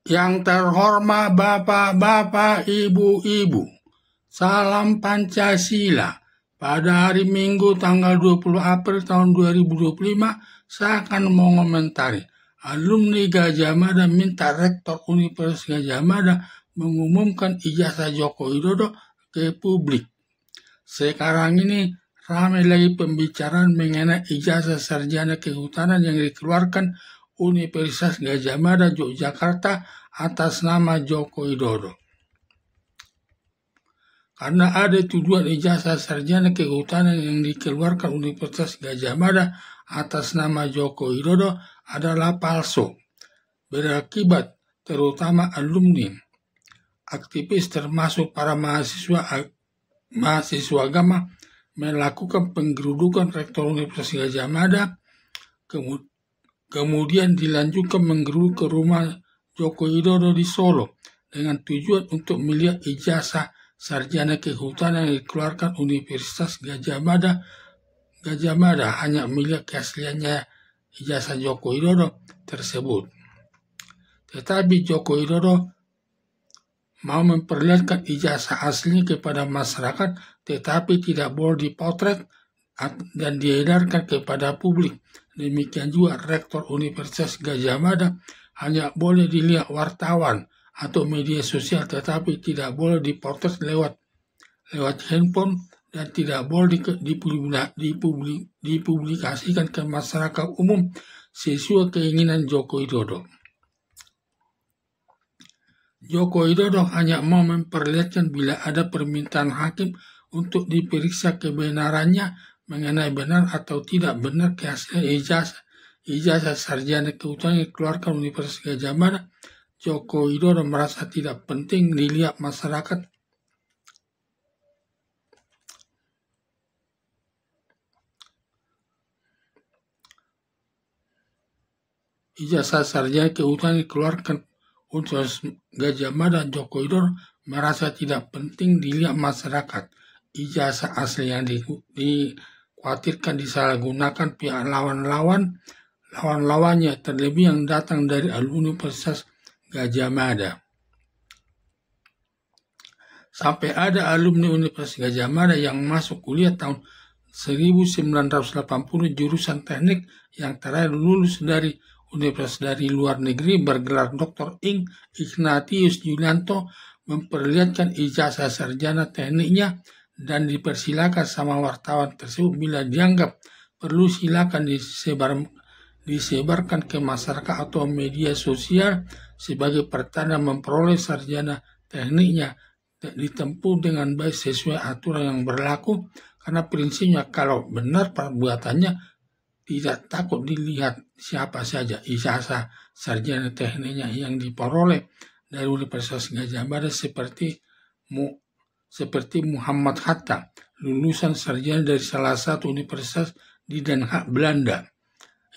Yang terhormat Bapak-Bapak, Ibu-Ibu, salam Pancasila. Pada hari Minggu tanggal 20 April tahun 2025, saya akan mengomentari alumni Gadjah Mada minta Rektor Universitas Gadjah Mada mengumumkan ijazah Joko Widodo ke publik. Sekarang ini ramai lagi pembicaraan mengenai ijazah sarjana kehutanan yang dikeluarkan Universitas Gadjah Mada Yogyakarta atas nama Joko Widodo. Karena ada tuduhan ijazah sarjana kehutanan yang dikeluarkan Universitas Gadjah Mada atas nama Joko Widodo adalah palsu, berakibat terutama alumni, aktivis termasuk para mahasiswa agama melakukan penggerudukan Rektor Universitas Gadjah Mada, kemudian dilanjutkan menggeruduk ke rumah Joko Widodo di Solo dengan tujuan untuk melihat ijazah sarjana kehutanan yang dikeluarkan Universitas Gadjah Mada. Gadjah Mada hanya melihat keasliannya ijazah Joko Widodo tersebut. Tetapi Joko Widodo mau memperlihatkan ijazah aslinya kepada masyarakat, tetapi tidak boleh dipotret dan diedarkan kepada publik. Demikian juga Rektor Universitas Gadjah Mada hanya boleh dilihat wartawan atau media sosial, tetapi tidak boleh dipotret lewat handphone dan tidak boleh dipublikasikan ke masyarakat umum sesuai keinginan Joko Widodo. Joko Widodo hanya mau memperlihatkan bila ada permintaan hakim untuk diperiksa kebenarannya mengenai benar atau tidak benar keaslian ijazah sarjana kehutanan yang dikeluarkan Universitas Gadjah Mada. Joko Widodo merasa tidak penting dilihat masyarakat. Ijazah sarjana kehutanan dikeluarkan Universitas Gadjah Mada. Joko Widodo merasa tidak penting dilihat masyarakat. Ijazah asli yang dikhawatirkan disalahgunakan pihak lawan-lawannya, terlebih yang datang dari alumni Universitas Gadjah Mada. Sampai ada alumni Universitas Gadjah Mada yang masuk kuliah tahun 1980 jurusan teknik yang terakhir lulus dari universitas dari luar negeri bergelar Dr. Ing. Ignatius Yulianto memperlihatkan ijazah sarjana tekniknya dan dipersilakan sama wartawan tersebut bila dianggap perlu silakan disebarkan ke masyarakat atau media sosial sebagai pertanda memperoleh sarjana tekniknya ditempuh dengan baik sesuai aturan yang berlaku, karena prinsipnya kalau benar perbuatannya tidak takut dilihat siapa saja. Ijazah sarjana tekniknya yang diperoleh dari Universitas Gadjah Mada seperti Muhammad Hatta, lulusan sarjana dari salah satu universitas di Den Haag, Belanda.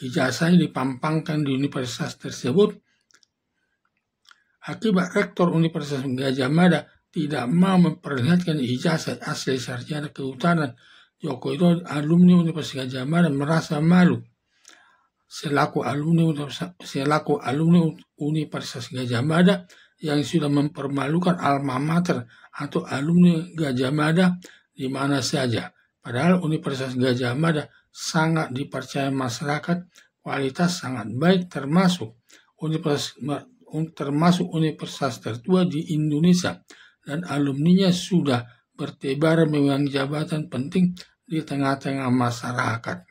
Ijazahnya dipampangkan di universitas tersebut. Akibat Rektor Universitas Gadjah Mada tidak mau memperlihatkan ijazah asli sarjana kehutanan Joko Widodo, alumni Universitas Gadjah Mada merasa malu. Selaku alumni Universitas Gadjah Mada yang sudah mempermalukan alma mater atau alumni Gadjah Mada di mana saja. Padahal Universitas Gadjah Mada sangat dipercaya masyarakat, kualitas sangat baik, termasuk universitas tertua di Indonesia, dan alumninya sudah bertebaran memegang jabatan penting di tengah-tengah masyarakat.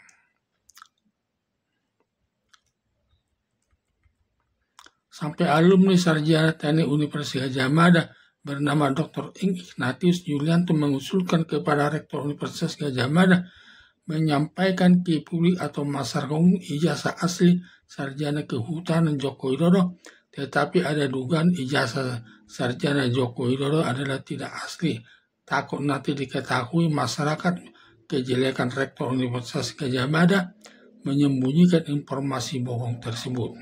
Sampai alumni sarjana teknik Universitas Gadjah Mada bernama Dr. Ing. Ignatius Yulianto mengusulkan kepada Rektor Universitas Gadjah Mada menyampaikan ke publik atau masyarakat umum ijazah asli sarjana kehutanan Joko Widodo, tetapi ada dugaan ijazah sarjana Joko Widodo adalah tidak asli. Takut nanti diketahui masyarakat kejelekan Rektor Universitas Gadjah Mada menyembunyikan informasi bohong tersebut.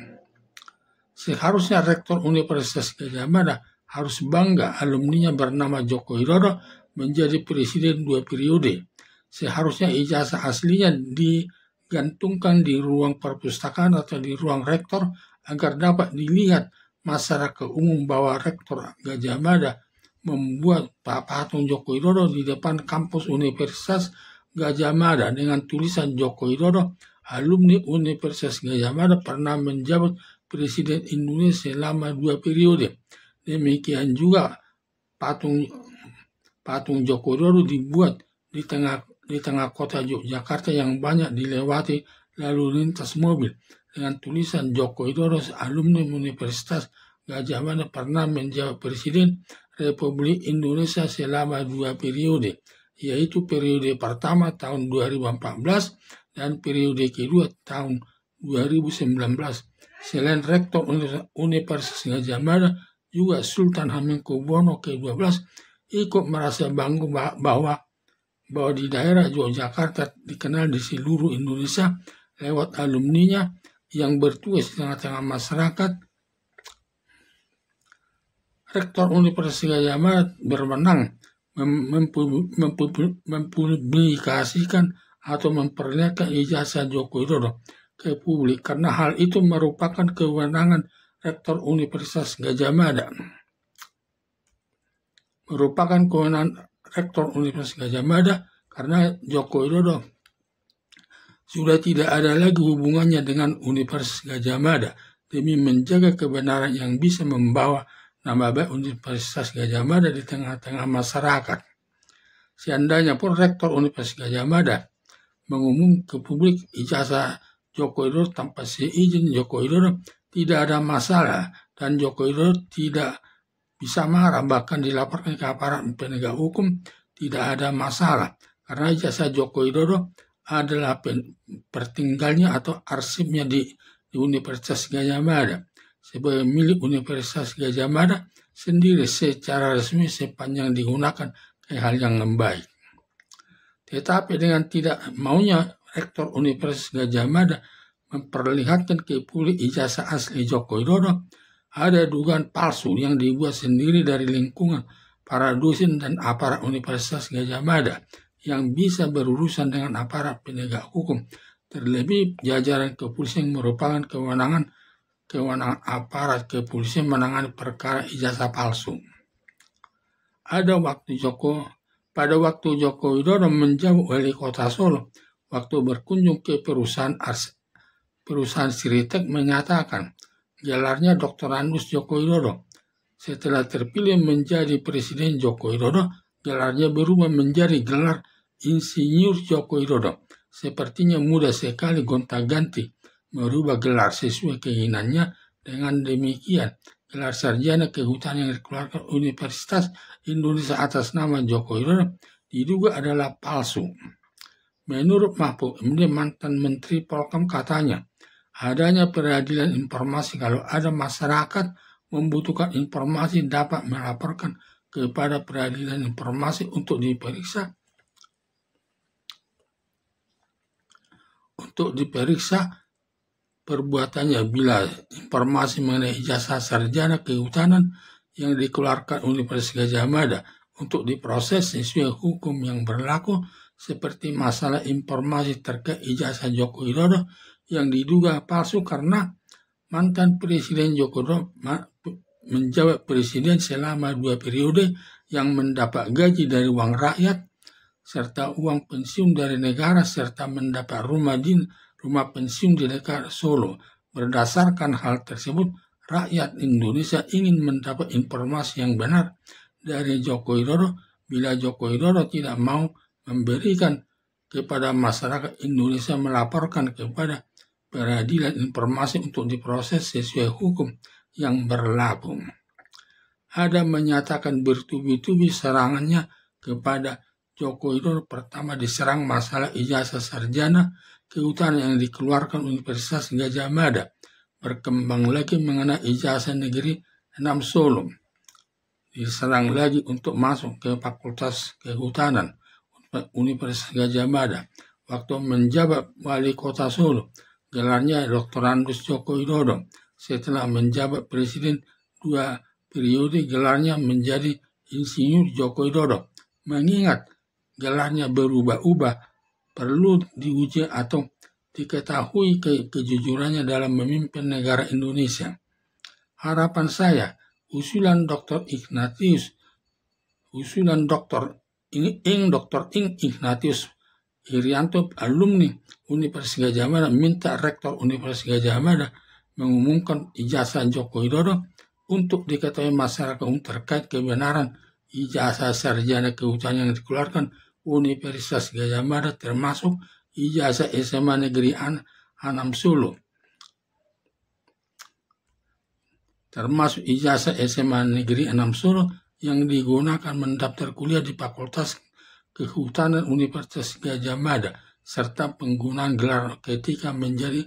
Seharusnya Rektor Universitas Gadjah Mada harus bangga alumninya bernama Joko Widodo menjadi presiden 2 periode. Seharusnya ijazah aslinya digantungkan di ruang perpustakaan atau di ruang rektor agar dapat dilihat masyarakat umum bahwa Rektor Gadjah Mada membuat patung Joko Widodo di depan kampus Universitas Gadjah Mada dengan tulisan Joko Widodo, alumni Universitas Gadjah Mada, pernah menjabat Presiden Indonesia selama 2 periode. Demikian juga patung Joko Widodo dibuat di tengah kota Yogyakarta yang banyak dilewati lalu lintas mobil dengan tulisan Joko Widodo, alumni Universitas Gadjah Mada, pernah menjabat Presiden Republik Indonesia selama 2 periode, yaitu periode pertama tahun 2014 dan periode kedua tahun 2019. Selain Rektor Universitas Gadjah Mada, juga Sultan Hamengkubuwono ke-12 ikut merasa bangga bahwa di daerah Yogyakarta dikenal di seluruh Indonesia lewat alumninya yang bertugas di tengah-tengah masyarakat. Rektor Universitas Gadjah Mada berwenang mempublikasikan atau memperlihatkan ijazah Joko Widodo ke publik karena hal itu merupakan kewenangan Rektor Universitas Gadjah Mada. Karena Joko Widodo sudah tidak ada lagi hubungannya dengan Universitas Gadjah Mada demi menjaga kebenaran yang bisa membawa nama baik Universitas Gadjah Mada di tengah-tengah masyarakat. Seandainya pun Rektor Universitas Gadjah Mada mengumumkan ke publik ijazah Joko Widodo tanpa seizin Joko Widodo, tidak ada masalah dan Joko Widodo tidak bisa marah, bahkan dilaporkan ke aparat penegak hukum, tidak ada masalah karena ijazah Joko Widodo adalah pertinggalnya atau arsipnya di Universitas Gadjah Mada sebagai milik Universitas Gadjah Mada sendiri secara resmi sepanjang digunakan ke hal yang baik. Tetapi dengan tidak maunya Rektor Universitas Gadjah Mada memperlihatkan ke publik ijazah asli Joko Widodo, ada dugaan palsu yang dibuat sendiri dari lingkungan para dosen dan aparat Universitas Gadjah Mada yang bisa berurusan dengan aparat penegak hukum. Terlebih jajaran kepolisian merupakan kewenangan aparat kepolisian menangani perkara ijazah palsu. Pada waktu Joko Widodo menjabat wali kota Solo, waktu berkunjung ke perusahaan Sritek menyatakan gelarnya Dr. Anus Joko Widodo. Setelah terpilih menjadi Presiden Joko Widodo, gelarnya berubah menjadi gelar Insinyur Joko Widodo. Sepertinya mudah sekali gonta-ganti merubah gelar sesuai keinginannya. Dengan demikian, gelar sarjana kehutanan yang dikeluarkan Universitas Indonesia atas nama Joko Widodo diduga adalah palsu. Menurut Mahfud MD, mantan Menteri Polhukam, katanya, adanya peradilan informasi. Kalau ada masyarakat membutuhkan informasi dapat melaporkan kepada peradilan informasi untuk diperiksa perbuatannya. Bila informasi mengenai ijazah sarjana kehutanan yang dikeluarkan Universitas Gadjah Mada untuk diproses sesuai hukum yang berlaku, seperti masalah informasi terkait ijazah Joko Widodo yang diduga palsu karena mantan Presiden Joko Widodo menjabat presiden selama 2 periode yang mendapat gaji dari uang rakyat serta uang pensiun dari negara serta mendapat rumah pensiun di dekat Solo. Berdasarkan hal tersebut, rakyat Indonesia ingin mendapat informasi yang benar dari Joko Widodo. Bila Joko Widodo tidak mau memberikan kepada masyarakat Indonesia, melaporkan kepada peradilan informasi untuk diproses sesuai hukum yang berlaku. Ada menyatakan bertubi-tubi serangannya kepada Joko Widodo. Pertama diserang masalah ijazah sarjana kehutanan yang dikeluarkan Universitas Gadjah Mada. Berkembang lagi mengenai ijazah negeri 6 Solo. Diserang lagi untuk masuk ke Fakultas Kehutanan Universitas Gadjah Mada. Waktu menjabat wali kota Solo, gelarnya Dr. Anus Joko Widodo. Setelah menjabat presiden 2 periode, gelarnya menjadi Insinyur Joko Widodo. Mengingat gelarnya berubah-ubah, perlu diuji atau diketahui kejujurannya dalam memimpin negara Indonesia. Harapan saya, usulan Dr. Ignatius Irianto, alumni Universitas Gadjah Mada, minta Rektor Universitas Gadjah Mada mengumumkan ijazah Joko Widodo untuk diketahui masyarakat umum terkait kebenaran ijazah sarjana kehutanan yang dikeluarkan Universitas Gadjah Mada, termasuk ijazah SMA Negeri 6 Solo. Termasuk ijazah SMA Negeri 6 Solo yang digunakan mendaftar kuliah di Fakultas Kehutanan Universitas Gadjah Mada, serta penggunaan gelar ketika menjadi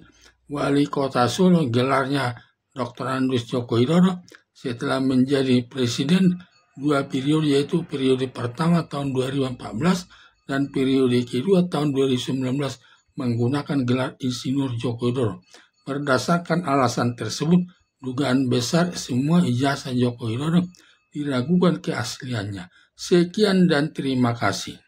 Wali Kota Solo. Gelarnya Dr. Andes Joko Widodo setelah menjadi Presiden 2 periode, yaitu periode pertama tahun 2014 dan periode kedua tahun 2019 menggunakan gelar Insinyur Joko Widodo. Berdasarkan alasan tersebut, dugaan besar semua ijazah Joko Widodo diragukan keasliannya. Sekian dan terima kasih.